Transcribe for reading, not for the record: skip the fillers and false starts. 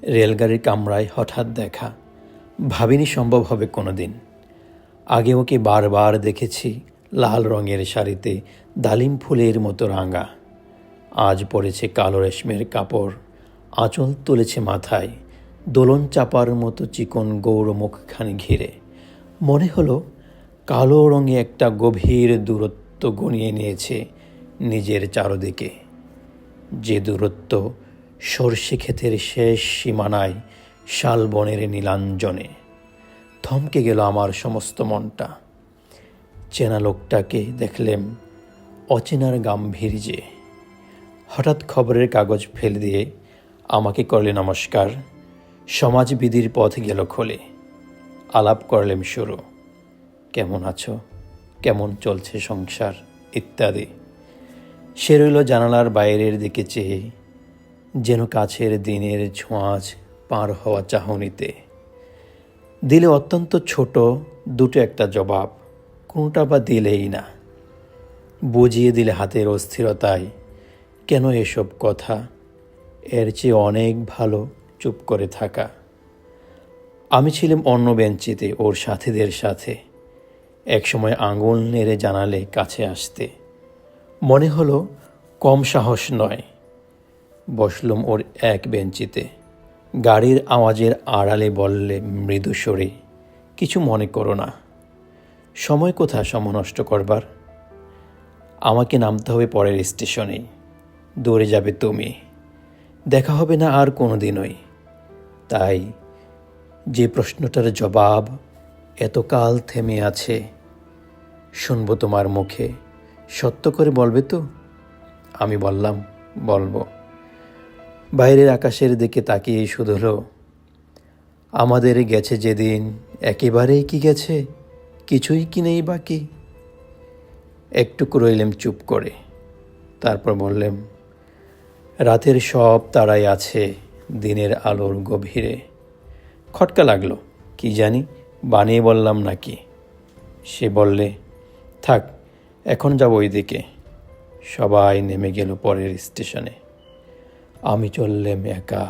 রেলগাড়ির কামরায় হঠাৎ দেখা, ভাবিনি সম্ভব হবে কোনো দিন। আগে ওকে বারবার দেখেছি লাল রঙের শাড়িতে ডালিম ফুলের মতো রাঙা। আজ পরেছে কালো রেশমের কাপড়, আঁচল তুলেছে মাথায়, দোলন চাপার মতো চিকন গৌর মুখখানি ঘিরে। মনে হলো কালো রঙে একটা গভীর দূরত্ব গনিয়ে নিয়েছে নিজের চারদিকে, যে দূরত্ব সর্ষে ক্ষেতের শেষ সীমানায় শালবনের নীলাঞ্জনে। থমকে গেল আমার সমস্ত মনটা। চেনা লোকটাকে দেখলেম অচেনার গাম্ভীর্যে। হঠাৎ খবরের কাগজ ফেলে দিয়ে আমাকে করলে নমস্কার। সমাজবিধির পথ গেল খোলে। আলাপ করলেম শুরু, কেমন আছো, কেমন চলছে সংসার ইত্যাদি। সে রইল জানালার বাইরের দিকে চেয়ে, যেন কাছের দিনের ছোঁয়াচ পার হওয়া চাহনিতে। দিলে অত্যন্ত ছোট দুটো একটা জবাব, কোনটা বা দিলেই না। বুঝিয়ে দিলে হাতের অস্থিরতায়, কেন এসব কথা, এর চেয়ে অনেক ভালো চুপ করে থাকা। আমি ছিলাম অন্য বেঞ্চিতে ওর সাথীদের সাথে। একসময় আঙুল নেড়ে জানালে কাছে আসতে। মনে হলো কম সাহস নয়। বসলুম ওর এক বেঞ্চিতে। গাড়ির আওয়াজের আড়ালে বললে মৃদু স্বরে, কিছু মনে করো না। সময় কোথা সময় নষ্ট করবার। আমাকে নামতে হবে পরের স্টেশনেই। দৌড়ে যাবে তুমি, দেখা হবে না আর কোনো দিনই। তাই যে প্রশ্নটার জবাব এতকাল থেমে আছে, শুনবো তোমার মুখে, সত্য করে বলবে তো? আমি বললাম, বলবো। বাইরের আকাশের দিকে তাকিয়ে শুধলো, আমাদের গেছে যেদিন একেবারেই কি গেছে, কিছুই কি নেই বাকি। একটুকু রইলেম চুপ করে, তারপর বললেম, রাতের সব তারাই আছে দিনের আলোর গভীরে। খটকা লাগলো, কি জানি বানিয়ে বললাম নাকি। সে বললে, থাক এখন যাব ওই দিকে। সবাই নেমে গেল পরের স্টেশনে। আমি চললেম একা।